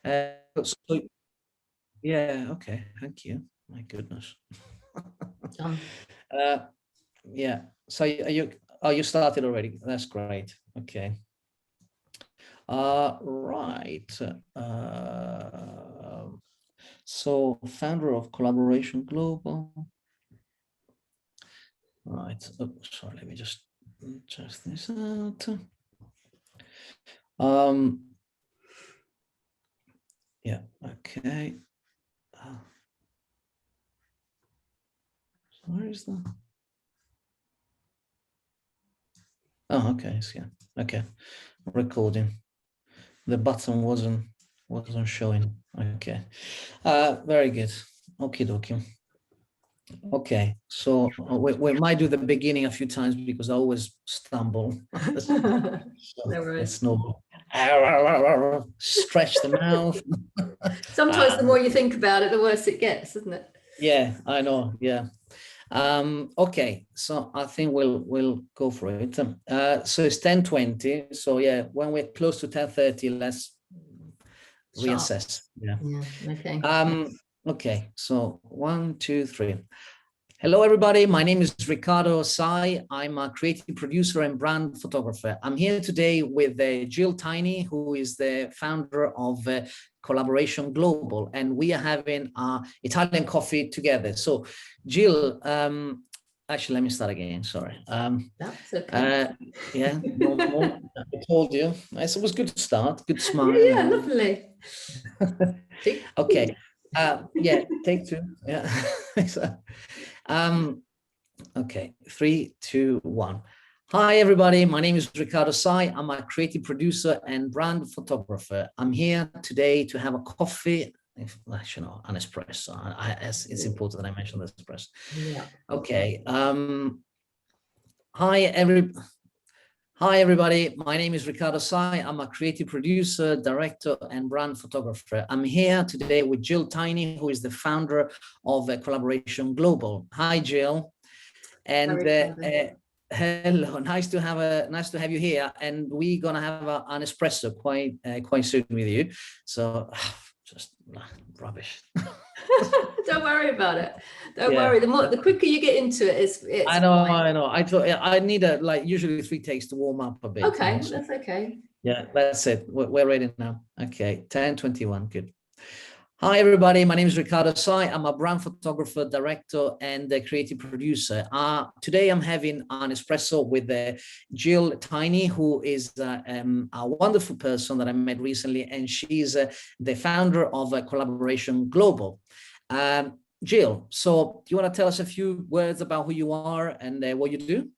So, yeah, okay, thank you. My goodness. Yeah. So you started already? That's great. Okay. Right. So founder of Collaboration Global. Right. Oh, sorry. Let me just test this out. Yeah. Okay. So where is that? Oh, okay. So, yeah. Okay. Recording. The button wasn't showing. Okay. Very good. Okie dokie. Okay, so we might do the beginning a few times because I always stumble. So it's no stretch the mouth. Sometimes the more you think about it, the worse it gets, isn't it? Yeah, I know. Yeah. Okay, so I think we'll go for it. So it's 10:20. So yeah, when we're close to 10:30, let's reassess. Yeah. Okay. Okay, so 1, 2, 3. Hello, everybody. My name is Riccardo Sai. I'm a creative producer and brand photographer. I'm here today with Gill Tiny, who is the founder of Collaboration Global, and we are having Italian coffee together. So, Gill, actually, let me start again. Sorry. That's okay. Yeah, normal. I told you. It was good to start. Good smile. Yeah, lovely. Okay. Yeah, take 2. Yeah. So, okay, 3, 2, 1. Hi, everybody. My name is Riccardo Sai. I'm a creative producer and brand photographer. I'm here today to have a coffee, actually, no, an espresso. It's important that I mention the espresso. Yeah. Okay. Hi, everybody. My name is Riccardo Sai. I'm a creative producer, director, and brand photographer. I'm here today with Gill Tiny, who is the founder of Collaboration Global. Hi, Gill. And hello, nice to have you here. And we're gonna have an espresso quite soon with you. So just rubbish. Don't worry about it. Don't worry. The quicker you get into it, it's I know. I thought I need usually 3 takes to warm up a bit. Okay, so. That's okay. Yeah, that's it. We're ready now. Okay, 10:21. Good. Hi, everybody. My name is Riccardo Sai. I'm a brand photographer, director, and a creative producer. Today, I'm having an espresso with Gill Tiny, who is a wonderful person that I met recently, and she's the founder of Collaboration Global. Gill, so do you want to tell us a few words about who you are and what you do?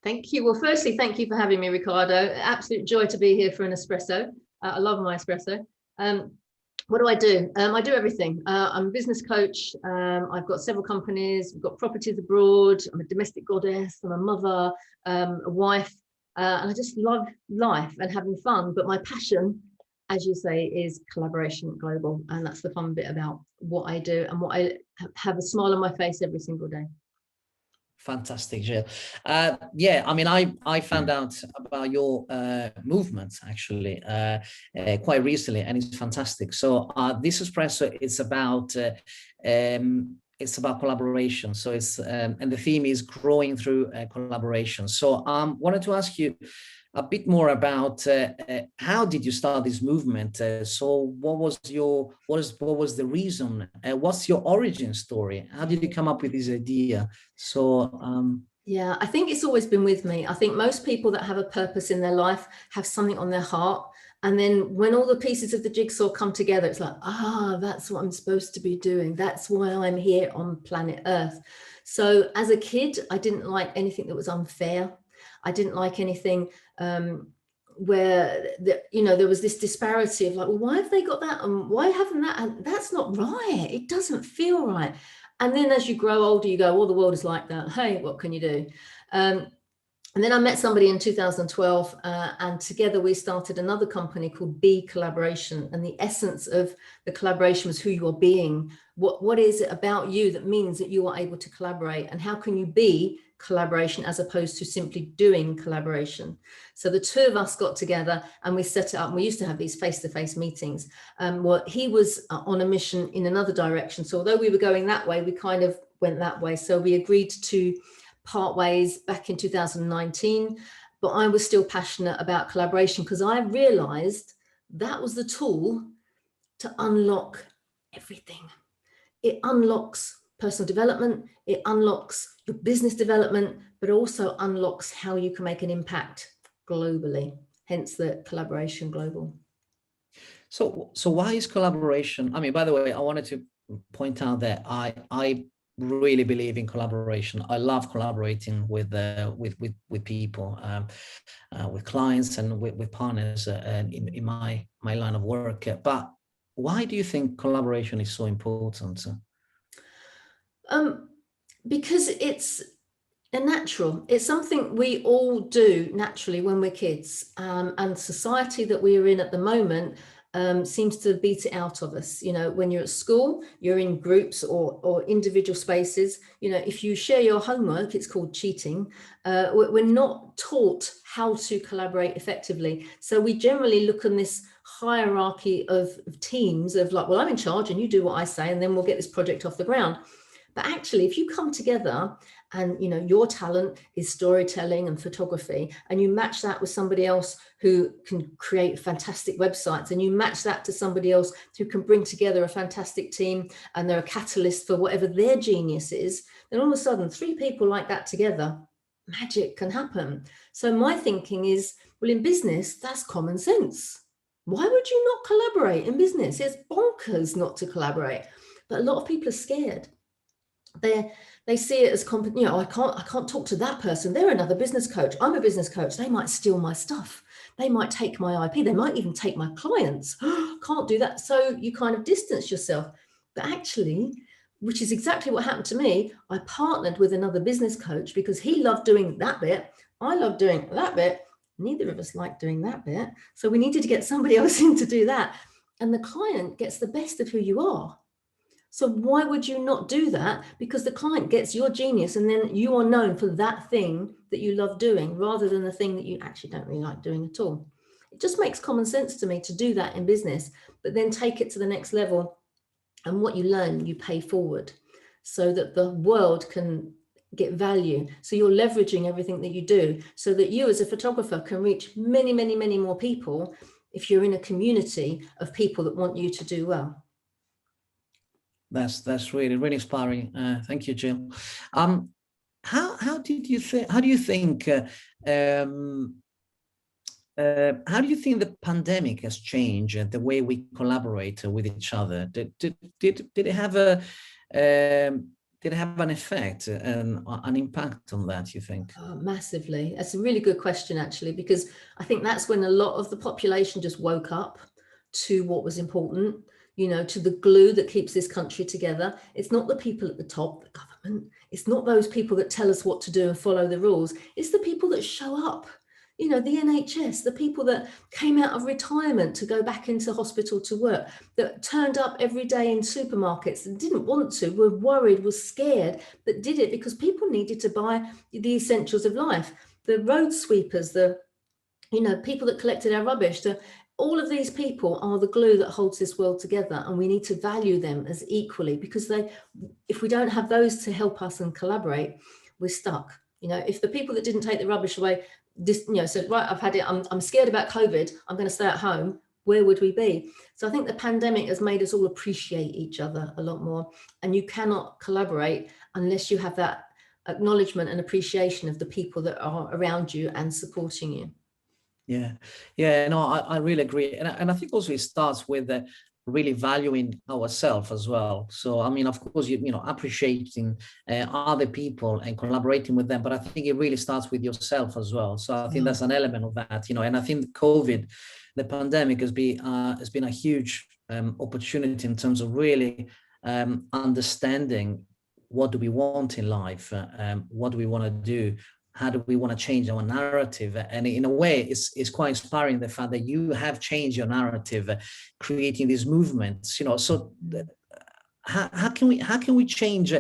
Thank you. Well, firstly, thank you for having me, Riccardo. Absolute joy to be here for an espresso. I love my espresso. What do? I do everything. I'm a business coach. I've got several companies. We've got properties abroad. I'm a domestic goddess. I'm a mother, a wife, and I just love life and having fun. But my passion, as you say, is Collaboration Global, and that's the fun bit about what I do and what I have a smile on my face every single day. Fantastic, Gill. Yeah, I mean, I found out about your movement actually quite recently, and it's fantastic. So this espresso is about collaboration. So it's and the theme is growing through collaboration. So wanted to ask you a bit more about how did you start this movement? So what was the reason? What's your origin story? How did you come up with this idea? So yeah, I think it's always been with me. I think most people that have a purpose in their life have something on their heart. And then when all the pieces of the jigsaw come together, it's like, that's what I'm supposed to be doing. That's why I'm here on planet Earth. So as a kid, I didn't like anything that was unfair. I didn't like anything where there was this disparity of like, well, why have they got that and why haven't that? And that's not right. It doesn't feel right. And then as you grow older, you go, well, the world is like that. Hey, what can you do? And then I met somebody in 2012 and together we started another company called Be Collaboration. And the essence of the collaboration was who you are being. What is it about you that means that you are able to collaborate? And how can you be collaboration as opposed to simply doing collaboration. So the two of us got together and we set it up. And we used to have these face-to-face meetings. Well, he was on a mission in another direction. So although we were going that way, we kind of went that way. So we agreed to part ways back in 2019, but I was still passionate about collaboration because I realized that was the tool to unlock everything. It unlocks personal development, it unlocks your business development, but also unlocks how you can make an impact globally, hence the collaboration global. So why is collaboration? I mean, by the way, I wanted to point out that I really believe in collaboration. I love collaborating with people, with clients and with partners in my line of work. But why do you think collaboration is so important? Because it's a natural. It's something we all do naturally when we're kids, and society that we are in at the moment seems to beat it out of us. You know, when you're at school, you're in groups or individual spaces. You know, if you share your homework, it's called cheating. We're not taught how to collaborate effectively. So we generally look on this hierarchy of teams of like, well, I'm in charge and you do what I say, and then we'll get this project off the ground. But actually, if you come together and, you know, your talent is storytelling and photography, and you match that with somebody else who can create fantastic websites, and you match that to somebody else who can bring together a fantastic team, and they're a catalyst for whatever their genius is, then all of a sudden, three people like that together, magic can happen. So my thinking is, well, in business, that's common sense. Why would you not collaborate in business? It's bonkers not to collaborate. But a lot of people are scared. They see it as you know, I can't talk to that person. They're another business coach. I'm a business coach. They might steal my stuff. They might take my IP. They might even take my clients. Can't do that. So you kind of distance yourself. But actually, which is exactly what happened to me, I partnered with another business coach because he loved doing that bit. I love doing that bit. Neither of us like doing that bit. So we needed to get somebody else in to do that. And the client gets the best of who you are. So why would you not do that? Because the client gets your genius, and then you are known for that thing that you love doing rather than the thing that you actually don't really like doing at all. It just makes common sense to me to do that in business, but then take it to the next level. And what you learn, you pay forward so that the world can get value. So you're leveraging everything that you do so that you as a photographer can reach many, many, many more people if you're in a community of people that want you to do well. That's really inspiring. Thank you, Jill. How do you think the pandemic has changed the way we collaborate with each other? Did it have an effect and an impact on that, you think? Massively. That's a really good question, actually, because I think that's when a lot of the population just woke up to what was important, you know, to the glue that keeps this country together. It's not the people at the top, the government. It's not those people that tell us what to do and follow the rules. It's the people that show up, you know, the NHS, the people that came out of retirement to go back into hospital to work, that turned up every day in supermarkets and didn't want to, were worried, were scared, but did it because people needed to buy the essentials of life. The road sweepers, the, you know, people that collected our rubbish, all of these people are the glue that holds this world together, and we need to value them as equally, because if we don't have those to help us and collaborate, we're stuck. You know, if the people that didn't take the rubbish away, you know, said, right, I've had it, I'm scared about COVID, I'm going to stay at home, where would we be? So I think the pandemic has made us all appreciate each other a lot more, and you cannot collaborate unless you have that acknowledgement and appreciation of the people that are around you and supporting you. Yeah, no, I really agree, and I think also it starts with really valuing ourselves as well. So I mean, of course, you know, appreciating other people and collaborating with them, but I think it really starts with yourself as well. So I think that's an element of that, you know. And I think the pandemic has been a huge opportunity in terms of really understanding what do we want in life, what do we want to do. How do we want to change our narrative? And in a way, it's quite inspiring, the fact that you have changed your narrative, creating these movements. You know, so how can we change?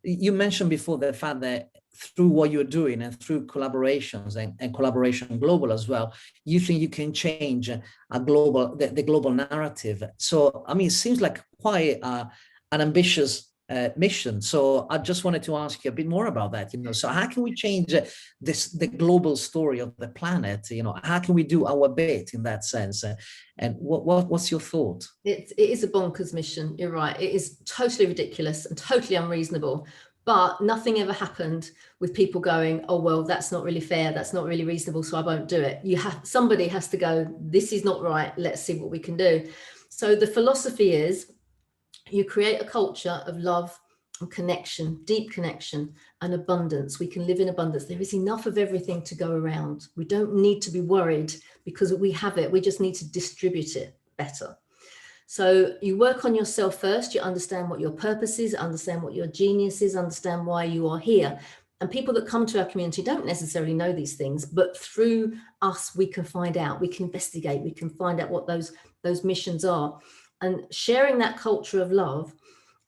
You mentioned before the fact that through what you're doing and through collaborations and collaboration global as well, you think you can change the global narrative. So, I mean, it seems like quite an ambitious mission. So I just wanted to ask you a bit more about that. So how can we change the global story of the planet? How can we do our bit in that sense? And what's your thought? It is a bonkers mission. You're right. It is totally ridiculous and totally unreasonable. But nothing ever happened with people going, oh, well, that's not really fair. That's not really reasonable. So I won't do it. Somebody has to go, this is not right. Let's see what we can do. So the philosophy is you create a culture of love and connection, deep connection and abundance. We can live in abundance. There is enough of everything to go around. We don't need to be worried because we have it. We just need to distribute it better. So you work on yourself first. You understand what your purpose is, understand what your genius is, understand why you are here. And people that come to our community don't necessarily know these things, but through us, we can find out, we can investigate, we can find out what those missions are. And sharing that culture of love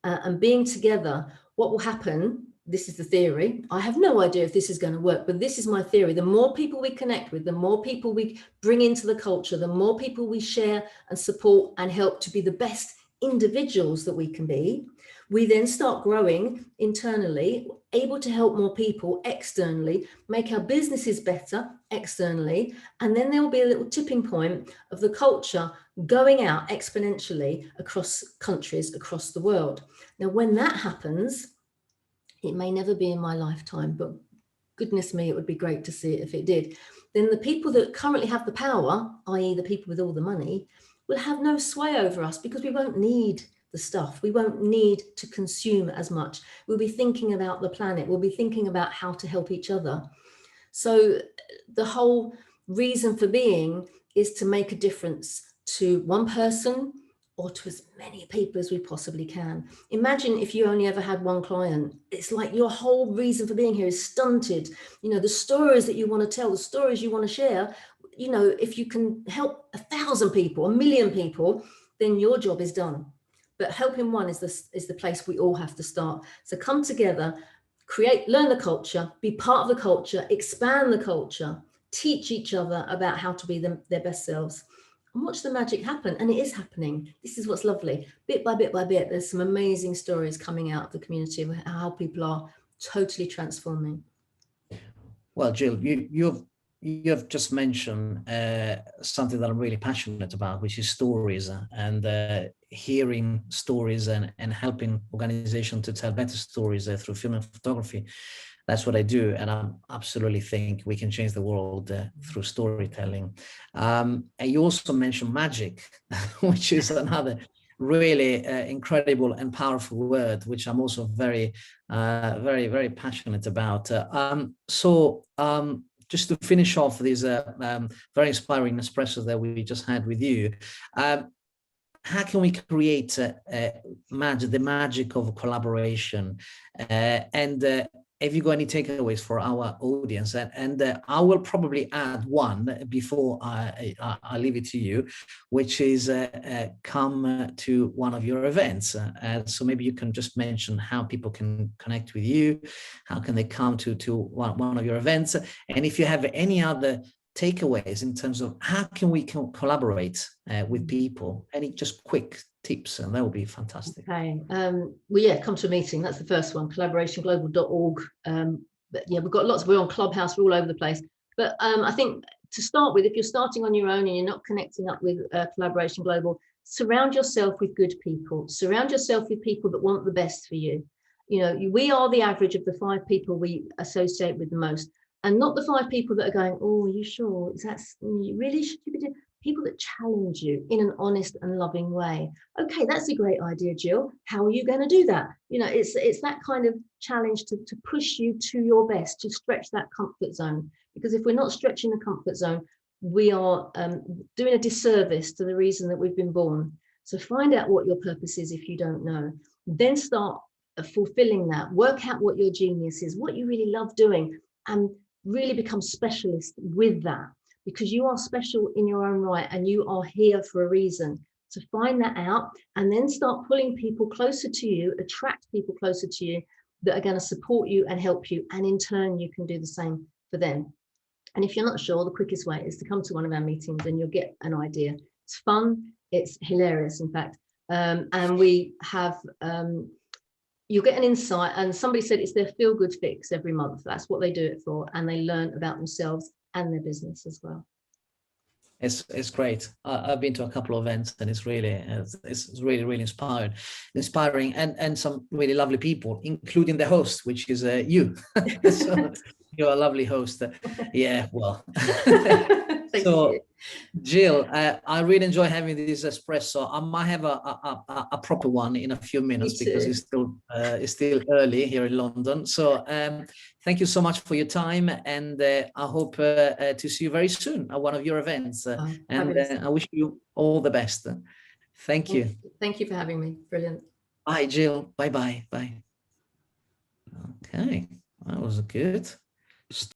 and being together, what will happen, this is the theory. I have no idea if this is going to work, but this is my theory. The more people we connect with, the more people we bring into the culture, the more people we share and support and help to be the best individuals that we can be, we then start growing internally, able to help more people externally, make our businesses better externally, and then there will be a little tipping point of the culture going out exponentially across countries, across the world. Now, when that happens, it may never be in my lifetime, but goodness me, it would be great to see it if it did. Then the people that currently have the power, i.e. the people with all the money, will have no sway over us because we won't need the stuff. We won't need to consume as much. We'll be thinking about the planet. We'll be thinking about how to help each other. So the whole reason for being is to make a difference to one person or to as many people as we possibly can. Imagine if you only ever had one client. It's like your whole reason for being here is stunted. The stories that you want to tell, the stories you want to share, if you can help 1,000 people, 1,000,000 people, then your job is done. But helping one is the place we all have to start. So come together, learn the culture, be part of the culture, expand the culture, teach each other about how to be their best selves, and watch the magic happen. And it is happening. This is what's lovely. Bit by bit by bit, there's some amazing stories coming out of the community of how people are totally transforming. Well, Jill, you have just mentioned something that I'm really passionate about, which is stories and hearing stories and helping organizations to tell better stories through film and photography. That's what I do, and I absolutely think we can change the world through storytelling. And you also mentioned magic, which is another really incredible and powerful word, which I'm also very, very passionate about. Just to finish off these very inspiring espressos that we just had with you, how can we create the magic of collaboration? And have you got any takeaways for our audience? And I will probably add one before I leave it to you, which is come to one of your events. So maybe you can just mention how people can connect with you, how can they come to one of your events, and if you have any other takeaways in terms of how can we collaborate with people, any just quick tips, and that would be fantastic. Okay. Well, yeah, come to a meeting. That's the first one, collaborationglobal.org. But yeah, we're on Clubhouse, we're all over the place. But I think to start with, if you're starting on your own and you're not connecting up with Collaboration Global, surround yourself with good people. Surround yourself with people that want the best for you. We are the average of the 5 people we associate with the most, and not the 5 people that are going, oh, are you sure? You really should be doing. People that challenge you in an honest and loving way. Okay, that's a great idea, Jill. How are you going to do that? It's that kind of challenge to push you to your best, to stretch that comfort zone. Because if we're not stretching the comfort zone, we are doing a disservice to the reason that we've been born. So find out what your purpose is if you don't know. Then start fulfilling that. Work out what your genius is, what you really love doing, and really become specialist with that. Because you are special in your own right and you are here for a reason. So find that out and then start pulling people closer to you, attract people closer to you that are going to support you and help you. And in turn, you can do the same for them. And if you're not sure, the quickest way is to come to one of our meetings and you'll get an idea. It's fun. It's hilarious, in fact. And we have, you'll get an insight. And somebody said it's their feel-good fix every month. That's what they do it for. And they learn about themselves and their business as well. It's great. I've been to a couple of events, and it's really inspiring, and some really lovely people, including the host, which is you. So you're a lovely host. Yeah, well. So, Gill, I really enjoy having this espresso. I might have a proper one in a few minutes because it's still early here in London. So thank you so much for your time, and I hope to see you very soon at one of your events. And I wish you all the best. Thank you. Thank you for having me. Brilliant. Bye, Gill. Bye. Okay, that was good.